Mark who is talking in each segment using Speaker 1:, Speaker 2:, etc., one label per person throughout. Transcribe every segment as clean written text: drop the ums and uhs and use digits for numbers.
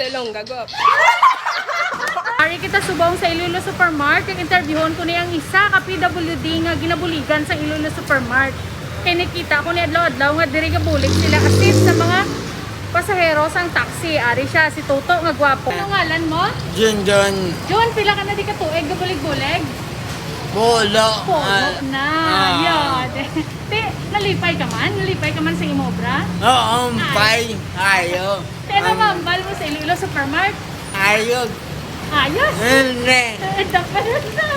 Speaker 1: selong gagop.
Speaker 2: Ari kita subong sa Iloilo Supermart. Yung interviewon ko niyang isa ka PWD nga ginabuligan sa Iloilo Supermart. Kaya nakita ko ni adlaw-adlaw nga diri gabulig sila assist sa mga pasahero sang taxi. Ari siya si Toto nga gwapo. Ano ngalan mo?
Speaker 3: John.
Speaker 2: John, pila ka na di ka tuig gabulig-bulig?
Speaker 3: Polo.
Speaker 2: Polo na. Yan. Nalipay ka man? Nalipay ka man sa imobra?
Speaker 3: Oo, pay. Ayaw.
Speaker 2: Pero mambal mo sa Iloilo Supermart?
Speaker 3: Ayaw.
Speaker 2: Ayos!
Speaker 3: Hindi.
Speaker 2: Dapat na.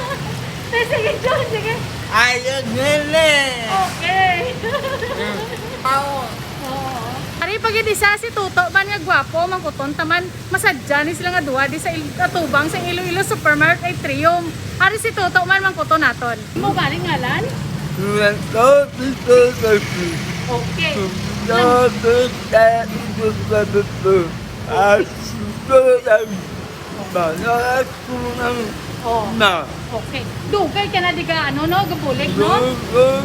Speaker 2: Sige, John, sige.
Speaker 3: Ayaw, hindi.
Speaker 2: Okay.
Speaker 3: Oo.
Speaker 2: Oo. Ari pag isa si Tuto man nga gwapo, mangkuton taman masadya ni sila nga duha di sa atubang sa Iloilo Supermart ay Triumph. Ari si Tuto man mangkuton naton. Mo galing ngalan? Okay. Oh. Okay. Dugay ka na di ka ano no, gabulig no? Oh.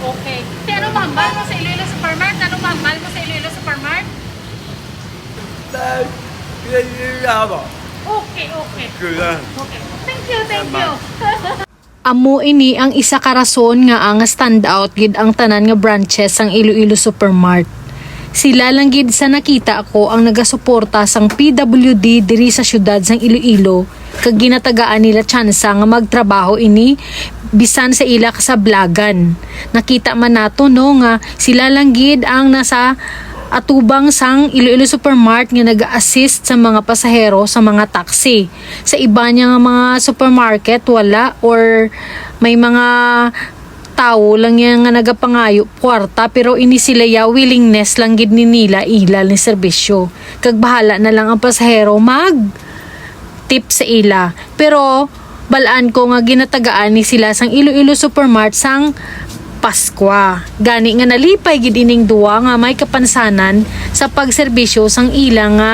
Speaker 2: Okay. Pero mambal mo sa Iloilo Supermart? Ano mambal mo sa Iloilo Supermart? Okay. Okay. Thank you.
Speaker 4: Amo ini ang isa ka rason nga ang standout gid ang tanan nga branches sang Iloilo Supermart. Sila lang gid sa nakita ako ang nagasuporta sang PWD diri sa syudad sang Iloilo kag ginatagaan nila tsansa nga magtrabaho ini bisan sa ila kasablagan. Nakita man nato no nga sila lang gid ang nasa atubang sang Iloilo Supermart nga nag-assist sa mga pasahero sa mga taxi. Sa iba niya nga mga supermarket wala or may mga tao lang yan nga nagapangayo kwarta pero ini sila ya willingness lang gid ni nila ilal ni serbisyo. Kag bahala na lang ang pasahero mag tip sa ila. Pero balaan ko nga ginatagaan ni sila sang Iloilo Supermart sang Paskwa. Gani nga nalipay gid ining duwa nga may kapansanan sa pagserbisyo sang ila nga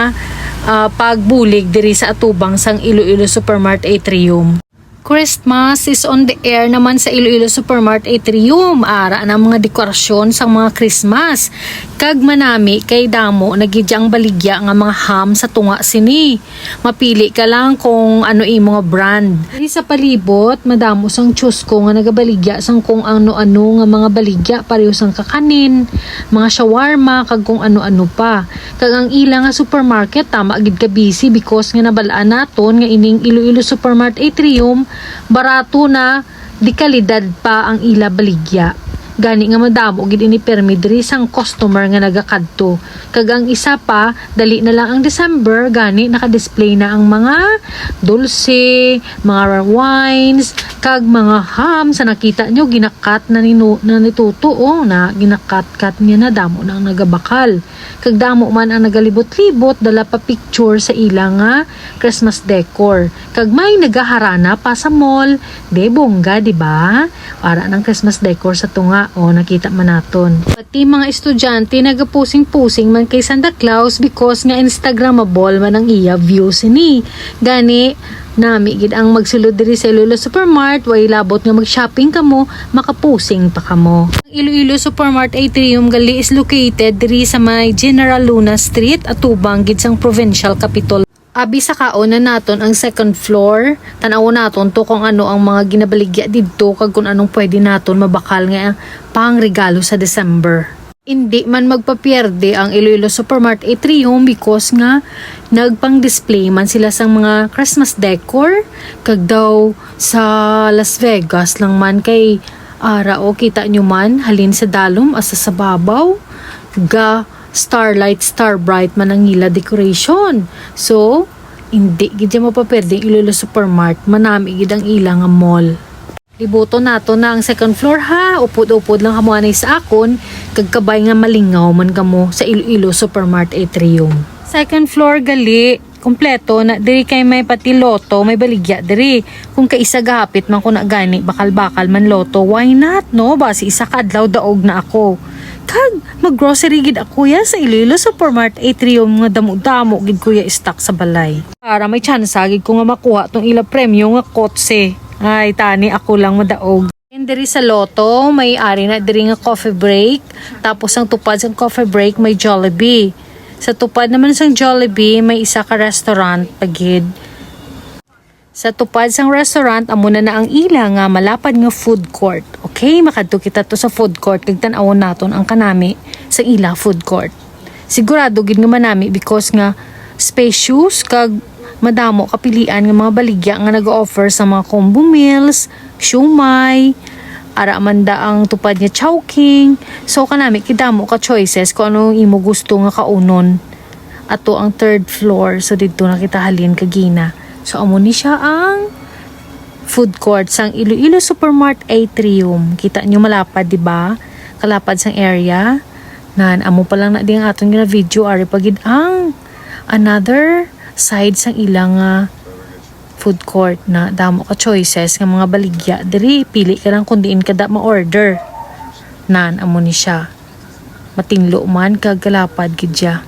Speaker 4: pagbulig diri sa atubang sang Iloilo Supermart Atrium. Christmas is on the air naman sa Iloilo Supermart Atrium. Ara na mga dekorasyon sa mga Christmas. Kag manami kay damo nagidyang baligya nga mga ham sa tunga sini. Mapili ka lang kung ano imo nga brand. Diri sa palibot madamo sang tsusko nga nagabaligya sang kung ano-ano nga mga baligya pareho sang kakanin, mga shawarma kag kung ano-ano pa. Kag ang ila nga supermarket tama gid ka busy because nga nabalaan naton nga ining Iloilo Supermart Atrium barato na di kalidad pa ang ila baligya. Gani nga madamo gid ini permi diri sang customer nga nagakadto. Kag ang isa pa dali na lang ang December gani naka-display na ang mga dulce, mga wines, kag mga ham sa nakita nyo ginakat na nituto na ginakat-kat niya na damo na ang nagabakal. Kag damo man ang nagalibot-libot dala pa picture sa ila nga Christmas decor. Kag may nagaharana pa sa mall, de bongga di ba? Para ng Christmas decor sa tunga nakita man naton. Pati mga estudyante nagapusing-pusing man kay Santa Claus because nga Instagrammable man ang iya views ni. Gani nami gid ang magsulod diri sa Iloilo Supermart way labot nga mag-shopping kamo makapusing pa kamo. Ang Iloilo Supermart Atrium gali is located diri sa may General Luna Street atubang gid sang provincial capital. Abi sa kaon na naton ang second floor. Tanaw naton to kung ano ang mga ginabaligya didto kag kung anong pwede naton mabakal nga pang regalo sa December. Hindi man magpapierde ang Iloilo Supermart Atrium because nga nagpang-display man sila sang mga Christmas decor kag daw sa Las Vegas lang man kay ara o kita nyo man halin sa dalom asa sa babaw ga starlight, star bright man ang ila decoration. So, hindi gid mapaperde ang Iloilo Supermart. Manami gid ang ila nga mall. Libuto nato na ang second floor ha. Upod-upod lang kamo anay sa akon. Kag kabay nga malingaw man kamo sa Iloilo Supermart Atrium. Second floor gali. Kompleto na diri kay may pati loto, may baligya diri. Kung kaisa gahapit man ko na gani bakal-bakal man loto, why not no? Basi isa kadlaw daog na ako. Kag mag-grocery gid ako ya sa Iloilo Supermart Atrium nga damo-damo gid kuya stock sa balay. Para may chance gid ko nga makuha tong ila premyo nga kotse. Ay tani ako lang madaog. And diri sa Lotto, may ari na diri nga coffee break. Tapos ang tupad sa coffee break may Jollibee. Sa tupad naman sa Jollibee, may isa ka restaurant pagid. Sa tupad sang restaurant, amo na ang ila nga malapad nga food court. Okay, makadto kita to sa food court kag tan-awon naton ang kanami sa ila food court. Sigurado gid nga manami because nga spacious kag madamo kapilian nga mga baligya nga nag-offer sa mga combo meals, siumay, ara amanda ang tupad niya chowking. So kanami kidamo ka choices kung ano imo gusto nga kaunon. Ato ang third floor, so dito na kita halin kagina. So amo ni siya ang food court sang Iloilo Supermart Atrium. Kita nyo malapad, di ba? Kalapad sang area. Nan amo pa lang na di ang aton nga video ari pagid ang another side sang ilang food court na damo ka choices nga mga baligya. Diri pili ka lang kung diin ka da ma-order. Nan amo ni siya. Matinglo man kag kalapad gid siya.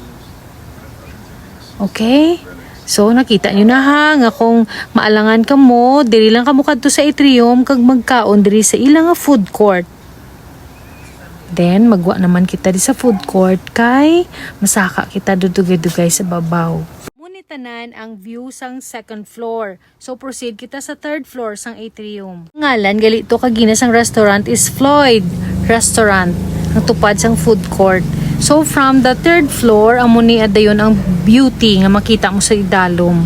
Speaker 4: Okay? So nakita nyo na ha nga kung maalangan ka mo, diri lang ka mo kadto sa atrium kag magkaon diri sa ilang food court. Then magwa naman kita di sa food court kay masaka kita dudugay-dugay sa babaw. Tanan ang view sang second floor. So proceed kita sa third floor sang atrium. Ngalan galito kagina sang restaurant is Floyd Restaurant. Ang tupad sang food court. So from the third floor amo ni adayon ang beauty nga makita mo sa idalom.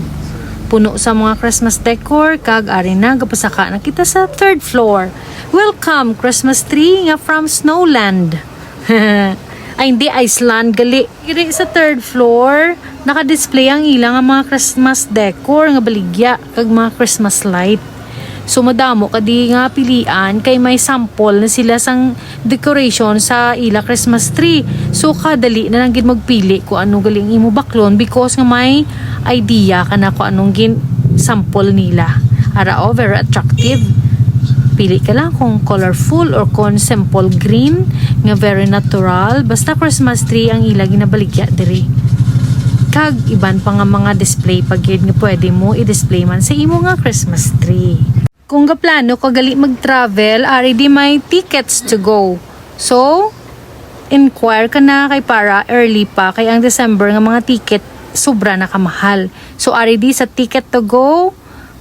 Speaker 4: Puno sa mga Christmas decor kag ari na gapasaka na kita sa third floor. Welcome Christmas tree nga from Snowland. Ay hindi, Iceland gali. Iri sa third floor, naka-display ang ilang mga Christmas decor nga baligya kag mga Christmas light. So madamo kadi nga pilian kay may sample na sila sang decoration sa ila Christmas tree. So kadali na lang gid magpili kung ano galing imo baklon because nga may idea ka na kung anong sample nila. Ara very attractive. Pili ka lang kung colorful or kung simple green nga very natural. Basta Christmas tree ang ila ginabaligya diri. Kag iban pa nga mga display pagid nga pwede mo i-display man sa imo nga Christmas tree. Kung gaplano ka gali mag-travel, ari di may tickets to go. So, inquire ka na kay para early pa kay ang December nga mga ticket sobra na kamahal. So ari di sa ticket to go,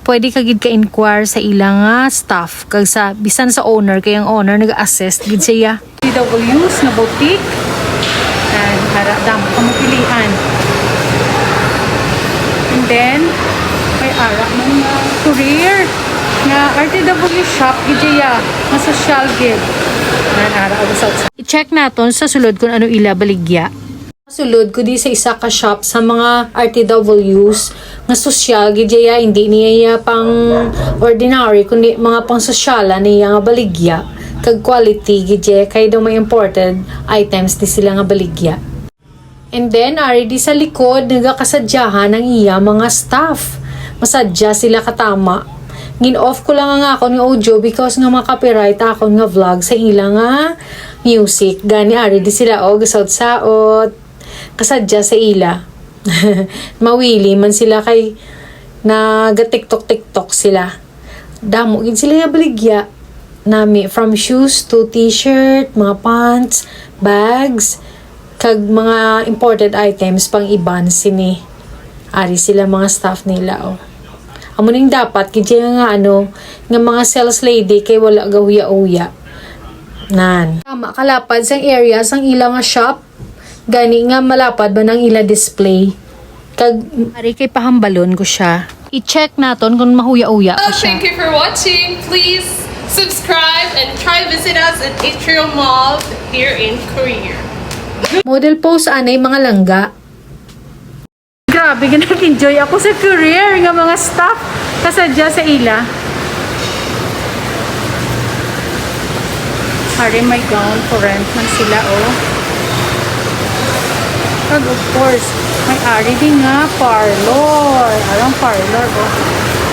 Speaker 4: pwede ka gid ka-inquire sa ilang staff kag sa bisan sa owner kay ang owner nag-assist gid siya. DW's na boutique and para damo ka mapilian. And then may ara man nga courier nga RTW shop gid siya nga social gid. Nan ara sa i-check naton sa sulod kung ano ila baligya. Sulod ko di sa isa ka shop sa mga RTWs nga sosyal gidya hindi niya pang ordinary kundi mga pang sosyala niya nga baligya kag quality gidya kay daw may imported items di sila nga baligya. And then ari di sa likod nagakasadyahan ang iya mga staff. Masadya sila katama. Gin-off ko lang nga ako ng audio because nga makapiright ako nga vlog sa ilang nga music. Gani ari di sila gasaut-saot. Kasadya sa ila. Mawili man sila kay naga-tiktok sila. Damo gid sila nga baligya. Nami from shoes to t-shirt, mga pants, bags, kag mga imported items pang iban sini. Ari sila mga staff nila Amo ning dapat gid nga nga mga sales lady kay wala gawya-uya. Nan. Tama kalapad sang area sang ilang nga shop. Gani nga malapad ba nang ila display. Kag ari kay pahambalon ko siya. I-check naton kung mahuya-uya pa siya.
Speaker 1: Thank you for watching. Please subscribe and try visit us at Atrium Mall here in Korea.
Speaker 4: Model pose anay mga langga.
Speaker 2: Grabe, nag-enjoy ako sa career nga mga staff kasadya sa ila. Hari may gown for rent man sila Kag of course, may ari din nga parlor. Arang parlor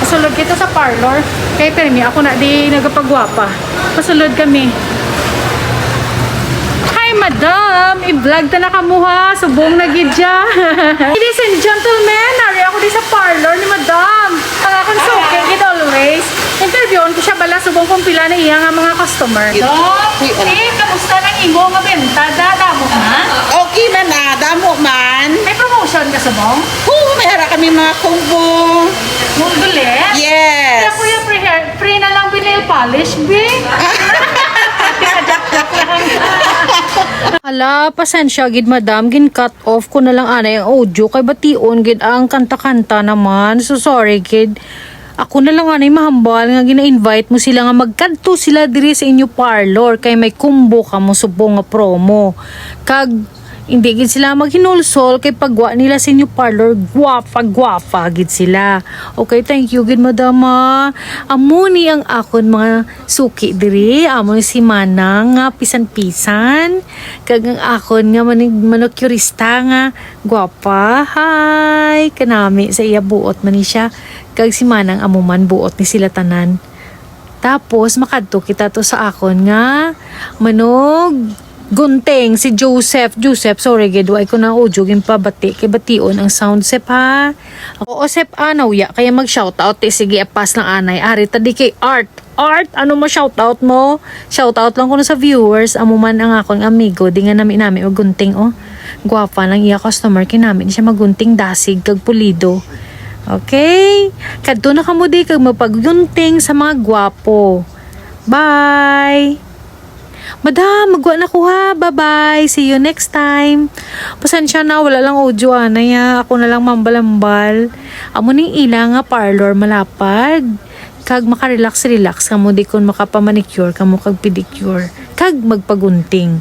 Speaker 2: Pasulod kita sa parlor. Kay permi ako na di nagapagwapa. Pasulod kami. Hi madam, i-vlog ta na kamuha. Subong na gidya. Ladies and gentlemen, ari ako di sa parlor ni madam. Ang akong suking it always. Interviewon ko siya bala subong kung pila na iya nga mga customer. Kamusta nang imo nga benta? Damo man?
Speaker 3: Okay man na, damo man.
Speaker 2: May promotion ka subong?
Speaker 3: Mayroon kami mga kubo.
Speaker 2: Munggulit?
Speaker 3: Yes.
Speaker 2: Kaya kuya, free na lang nail polish, be.
Speaker 4: Hala, pasensya gid madam, gin cut off ko na lang ana yung audio kay bation gid ang kanta-kanta naman. So sorry gid. Ako na lang anay mahambal nga gina-invite mo sila nga magkanto sila diri sa inyo parlor kay may kumbo ka mo subong nga promo. Kag hindi gid sila maghinulsol kay pagwa nila sa inyo parlor gwapa gid sila. Okay, thank you gid madam. Amo ni ang akon mga suki diri, amo si Manang nga pisan-pisan. Kag ang akon nga manicurista nga gwapa. Hi, kanami sa iya buot man ni siya. Kag si Manang amo man buot ni sila tanan. Tapos makadto kita to sa akon nga manog gunting si Joseph, sorry gid way ko na audio gin pa bati kay bation ang sound sep ha. Oo sep anaw ya kaya mag shoutout sige apas lang anay ari tadi kay Art, ano mo shoutout mo? Shoutout lang ko na sa viewers amo man ang akong amigo di nga nami magunting oh. Gwapa lang iya customer kinami siya magunting dasig kag pulido. Okay? Kadto na kamo di kag mapaggunting sa mga gwapo. Bye. Madam, magwa na ko ha. Bye-bye. See you next time. Pasensya na, wala lang audio ya. Ako na lang mambalambal. Amo ning ila nga parlor malapad. Kag makarelax kamo di kon makapamanicure kamo kag pedicure. Kag magpagunting.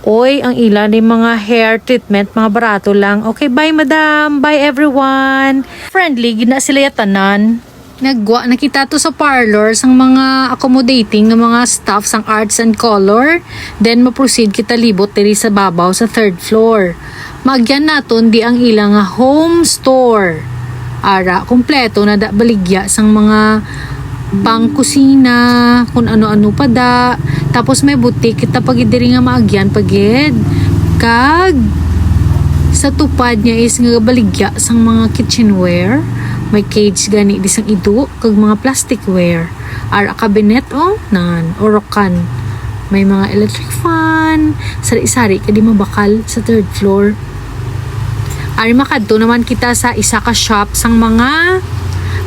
Speaker 4: Oy, ang ila ni mga hair treatment, mga barato lang. Okay, bye madam. Bye everyone. Friendly, gina sila yatanan. Nagwa nakita to sa parlor sang mga accommodating ng mga staff sang arts and color. Then ma-proceed kita libot diri sa babaw sa 3rd floor. Magyan naton di ang ilang home store. Ara kompleto na da baligya sang mga pangkusina, kung ano-ano pa da. Tapos may butik kita pag diri nga maagyan pagid. Kag sa tupad niya is nga baligya sang mga kitchenware. May cage gani di sang ido kag mga plasticware. Ara cabinet nan orokan. May mga electric fan, sari-sari kadi mabakal sa 3rd floor. Ari makadto naman kita sa isa ka shop sang mga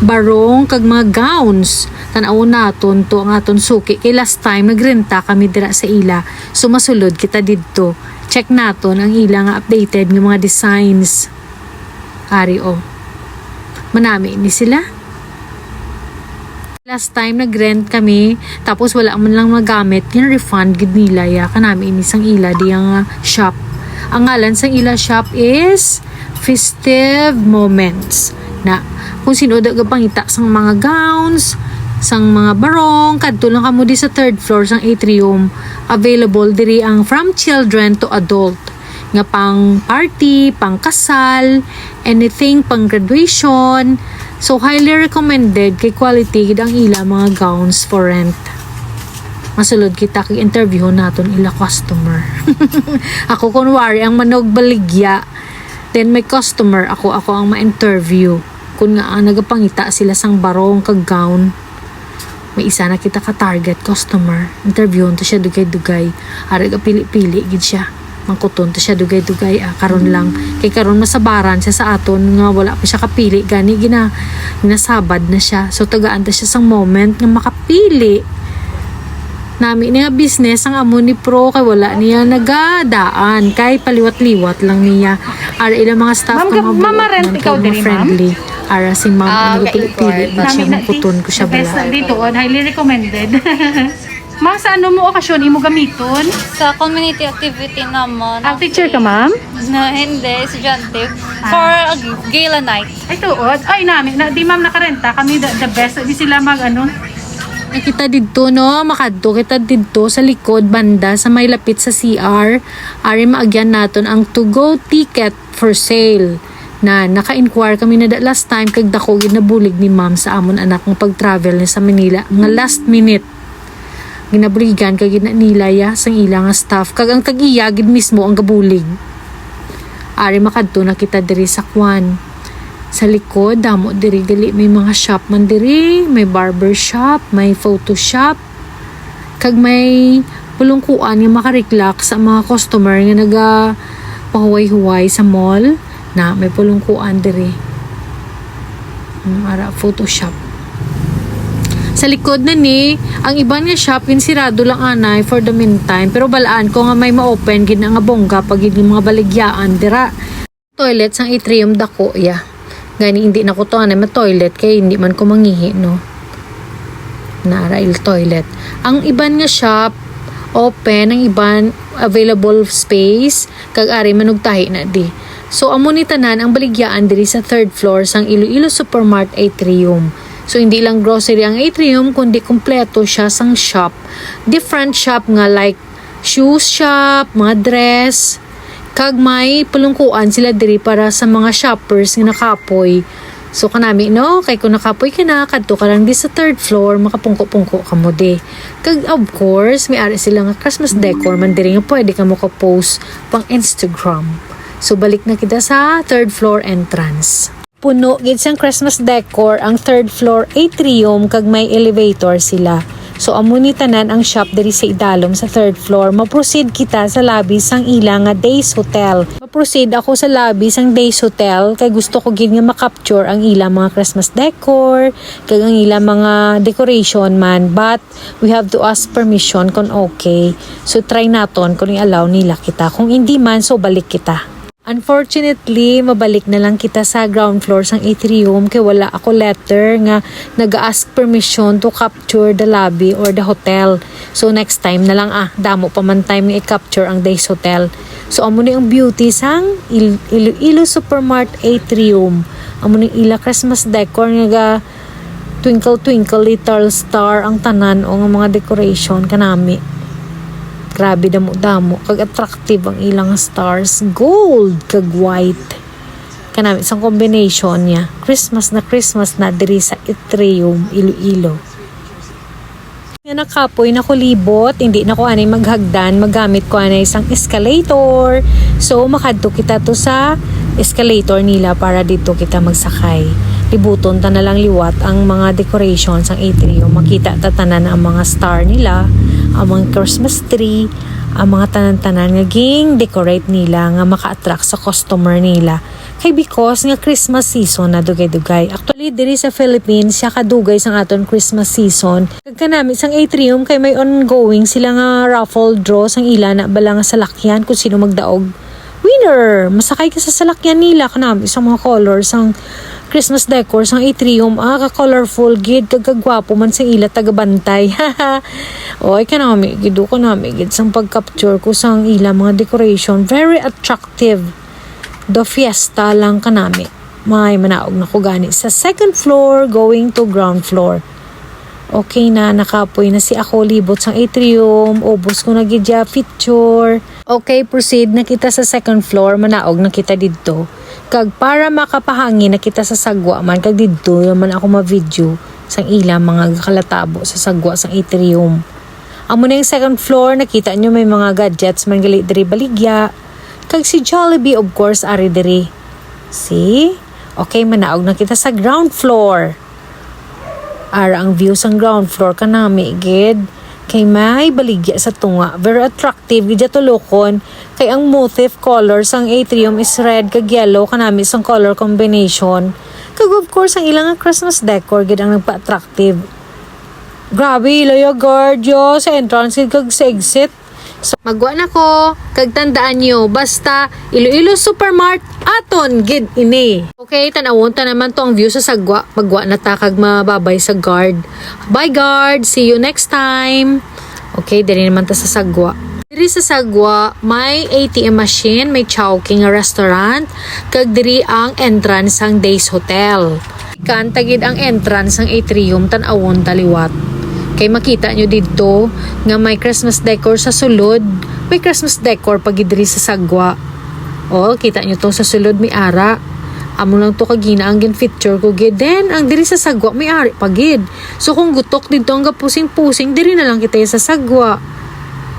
Speaker 4: barong kag mga gowns. Tan-aw naton to ang aton suki kay last time nagrenta kami dira sa ila. So masulod kita didto. Check naton ang ila nga updated nga mga designs. Ari manami ni sila. Last time nagrent kami tapos wala man lang magamit kin refund gid nila ya kanami ini sang ila di ang shop. Ang ngalan sang ila shop is Festive Moments. Na kung sino daga pangita sang mga gowns, sang mga barong, kadto lang kamo di sa 3rd floor sang atrium. Available diri ang from children to adult. Nga pang party, pang kasal, anything pang graduation. So highly recommended kay quality gid ang ila mga gowns for rent. Masulod kita kay interview naton ila customer. Ako kunwari ang manog baligya. Then may customer ako ang ma-interview. Kung nga nagapangita sila sang barong kag gown. May isa na kita ka target customer. Interviewon to siya dugay-dugay. Ari ka pili-pili gid siya. Mangkuton to siya dugay-dugay karon lang kay karon masabaran siya sa aton nga wala pa siya kapili gani ginasabad na siya so tagaan ta siya sang moment nga makapili nami nga business ang amo ni pro kay wala niya nagadaan kay paliwat-liwat lang niya ara ila mga staff nga
Speaker 2: Mama-rent ikaw diri
Speaker 4: friendly ara si ma'am nagpili-pili na siya mangkuton ko siya
Speaker 2: best
Speaker 4: bala
Speaker 2: dito highly recommended. Ma, sa ano mo okasyon imo gamiton?
Speaker 5: Sa community activity naman.
Speaker 2: Teacher ka, ma'am?
Speaker 5: Na hindi, estudyante. For a gala night.
Speaker 2: Ay, tuod. Ay, namin. Di ma'am nakarenta. Kami the best. Di sila
Speaker 4: Nakita dito no, makadto kita dito sa likod banda sa may lapit sa CR. Ari maagyan naton ang to-go ticket for sale. Na naka-inquire kami na last time kag dako gid nabulig ni ma'am sa amon anak ng pag-travel ni sa Manila. Nga last minute ginabuligan kag nila ya sang ilang staff kag ang tag-iya gid mismo ang gabulig. Ari makadto na kita diri sa kwan Sa likod, damo diri gali may mga shop man diri, may barber shop, may photo shop, kag may pulungkuan nga makarelax sa mga customer nga naga pahuway-huway sa mall na may pulungkuan diri. Ara photo shop. Sa likod na ni, ang iban nga shop sirado lang anay for the meantime, pero balaan ko nga may ma-open gid nga bongga pag gid mga baligyaan dira. Toilet sang atrium dako ya. Gani hindi na ko to na toilet kay hindi man ko mangihi no. Nara il toilet. Ang iban nga shop open, ang iban available space kag ari manugtahi na di. So amo ni tanan ang baligyaan diri sa third floor sang Iloilo Supermart Atrium. So hindi lang grocery ang atrium kundi kumpleto siya sang shop. Different shop nga like shoes shop, mga dress, kag may pulungkuan sila diri para sa mga shoppers nga nakapoy. So kanami no, kay kung nakapoy ka na, kadto ka lang di sa third floor, makapungko-pungko ka mo di. Kag of course, may ari sila nga Christmas decor man diri nga pwede ka mo ka-post pang Instagram. So balik na kita sa third floor entrance. Puno gid sang Christmas decor ang third floor atrium kag may elevator sila. So amo ni tanan ang shop diri sa idalom sa third floor. Ma-proceed kita sa lobby sang ilang nga Days Hotel. Ma-proceed ako sa lobby sang Days Hotel kay gusto ko gid nga ma-capture ang ilang mga Christmas decor, kag ang ilang mga decoration man, but we have to ask permission kung okay. So try naton kung i-allow nila kita. Kung hindi man, so balik kita. Unfortunately, mabalik na lang kita sa ground floor sang atrium kay wala ako letter nga nag-ask permission to capture the lobby or the hotel. So next time na lang damo pa man time nga i-capture ang Days Hotel. So amo ni ang beauty sang Iloilo Supermart Atrium. Amo ni ila Christmas decor nga twinkle twinkle little star ang tanan o nga mga decoration kanami. Grabe damo-damo, kag attractive ang ilang stars, gold kag white. Kanami isang combination niya. Christmas na diri sa Atrium Iloilo. Nga nakapoy na kulibot, hindi na ko anay maghagdan, magamit ko anay isang escalator. So makadto kita to sa escalator nila para dito kita magsakay. Libuton ta na lang liwat ang mga decorations ang atrium. Makita ta tanan ang mga star nila, ang mga Christmas tree, ang mga tanan-tanan nga ging decorate nila nga maka-attract sa customer nila. Kay because nga Christmas season na dugay-dugay. Actually diri sa Philippines siya kadugay sang aton Christmas season. Kag kanami sang atrium kay may ongoing sila nga raffle draw sang ila na bala nga salakyan kung sino magdaog. Winner! Masakay ka sa salakyan nila kanami sa mga colors sang Christmas decor sang atrium, ka-colorful gid, kagagwapo man sa ila tagabantay. Oy, kanami gid ko nami gid sang pag-capture ko sang ila mga decoration, very attractive. Do fiesta lang kanami. May manaog na ko gani sa second floor going to ground floor. Okay na, nakapoy na si ako libot sang atrium, ubos ko na gid ya picture. Okay, proceed na kita sa second floor, manaog na kita didto. Kag para makapahangin na kita sa sagwa man, kag didto naman ako ma-video sang ilang mga kalatabo sa sagwa sang atrium. Amo na yung second floor, nakita nyo may mga gadgets man gali diri baligya. Kag si Jollibee of course ari diri. See? Okay, manaog na kita sa ground floor. Ara ang view sang ground floor kanami gid. Kay may baligya sa tunga, very attractive gid tulokon. Kay ang motif color sang atrium is red kag yellow kanami sang color combination. Kag of course ang ilang Christmas decor gid ang nagpa-attractive. Grabe layo gorgeous sa entrance kag sa exit. So, magwa na ko, kag tandaan nyo, basta Iloilo Supermart aton gid ini. Okay, tanawon ta naman to ang view sa sagwa. Magwa na ta kag mababay sa guard. Bye guard, see you next time. Okay, diri naman ta sa sagwa. Diri sa sagwa, may ATM machine, may Chowking restaurant, kag diri ang entrance sang Days Hotel. Kan tagid ang entrance sang atrium tan-awon taliwat. Kay makita nyo dito nga may Christmas decor sa sulod. May Christmas decor pag diri sa sagwa. O, kita nyo to sa sulod may ara. Amo lang to kagina ang gin-feature ko gid. Then, ang diri sa sagwa may ari pagid. So, kung gutok dito ang gapusing-pusing, diri na lang kita sa sagwa.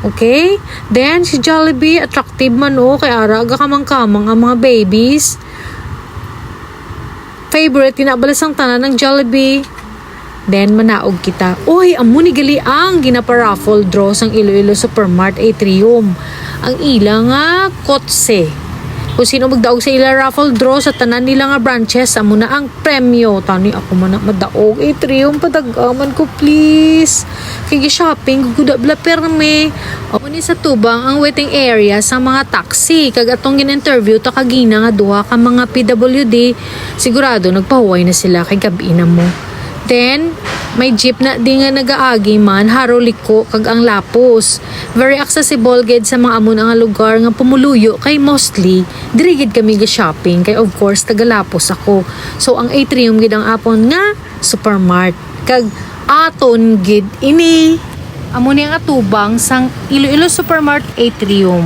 Speaker 4: Okay? Then, si Jollibee, attractive man o. Kay ara, aga kamang-kamang ang mga babies. favorite tinabalasang tanan ng Jollibee. Then manaog kita. Oy, amo ni gali ang ginapa-raffle draw sang Iloilo Supermart Atrium. Ang ila nga kotse. Kung sino magdaog sa ila raffle draw sa tanan nila nga branches, amo na ang premyo. Tani ako man na madaog Atrium, padagaman ko please. Kaya shopping guda bla perme. Amo ni sa tubang ang waiting area sa mga taxi. Kag atong gin-interview ta kagina nga duha ka mga PWD, sigurado nagpahuway na sila kay gabi na mo. Then, may jeep na di nga nagaagi man, haroliko kag ang lapos. Very accessible gid sa mga amon nga lugar nga pumuluyo kay mostly diri gid kami ga shopping kay of course taga Lapos ako. So ang Atrium gid ang apon nga supermart kag aton gid ini. Amo ni ang atubang sang Iloilo Supermart Atrium.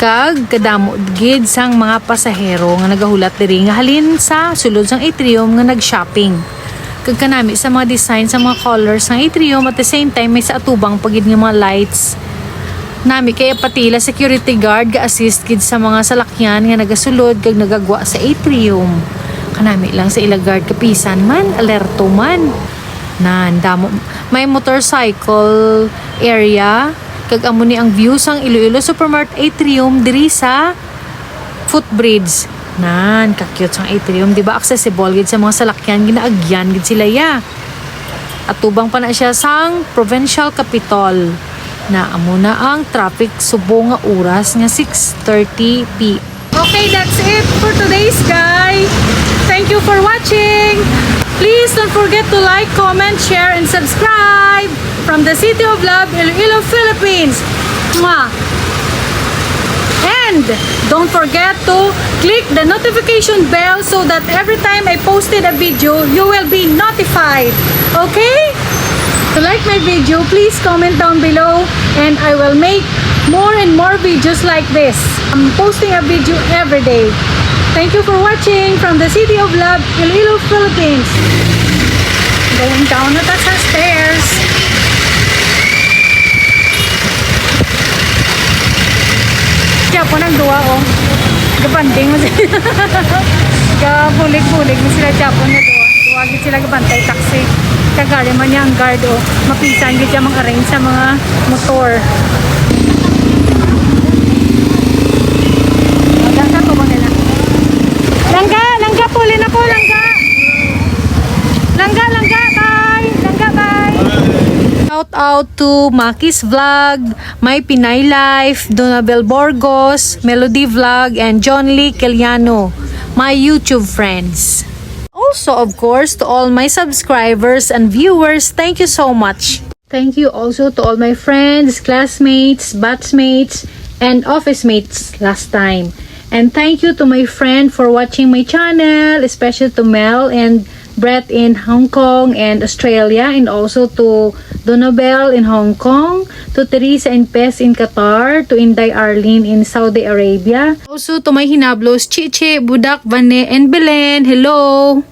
Speaker 4: Kag kadamo gid sang mga pasahero nga nagahulat diri nga halin sa sulod sang Atrium nga nag-shopping. Kag kanami sa mga design sa mga colors ng Atrium at the same time may sa atubang pagid nga mga lights. Nami kaya patila security guard ga-assist gid sa mga salakyan nga nagasulod kag nagagwa sa Atrium. Kanami lang sa ila guard kapisan man, alerto man. Damo may motorcycle area kag amo ni ang view sang Iloilo Supermart Atrium diri sa footbridge. Ka-cute sang Atrium, di ba? Accessible gid sa mga salakyan, ginaagyan gid sila ya. At tubang pa na siya sang provincial capital. Na amo na ang traffic subong nga oras nga 6:30 p.m.
Speaker 2: Okay, that's it for today's guy. Thank you for watching. Please don't forget to like, comment, share, and subscribe from the City of Love, Iloilo, Philippines. Mwah! And don't forget to click the notification bell so that every time I posted a video, you will be notified. Okay? To like my video, please comment down below and I will make more and more videos like this. I'm posting a video every day. Thank you for watching from the City of Love, Iloilo, Philippines. Going down at sa stairs. Kaya po nagduwa o. Gabanding mo sila. Gabulig-bulig mo sila siya po na duwa. Duwagin sila gabantay taxi. Kagari man niya ang guard o. Mapisan gid siya mang-arrange sa mga motor. Langga po ba nila? Langga! Langga po! Lina po! Langga! Langga! Langga! Bye! Langga! Bye!
Speaker 4: Shout out to Maki's Vlog, My Pinay Life, Donabel Borgos, Melody Vlog, and John Lee Keliano, my YouTube friends. Also, of course, to all my subscribers and viewers, thank you so much. Thank you also to all my friends, classmates, batchmates, and office mates last time. And thank you to my friend for watching my channel, especially to Mel and Brett in Hong Kong and Australia, and also to Donabel in Hong Kong, to Teresa and Pes in Qatar, to Inday Arlene in Saudi Arabia. Also to my hinablos, Chiche, Budak, Vane, and Belen. Hello!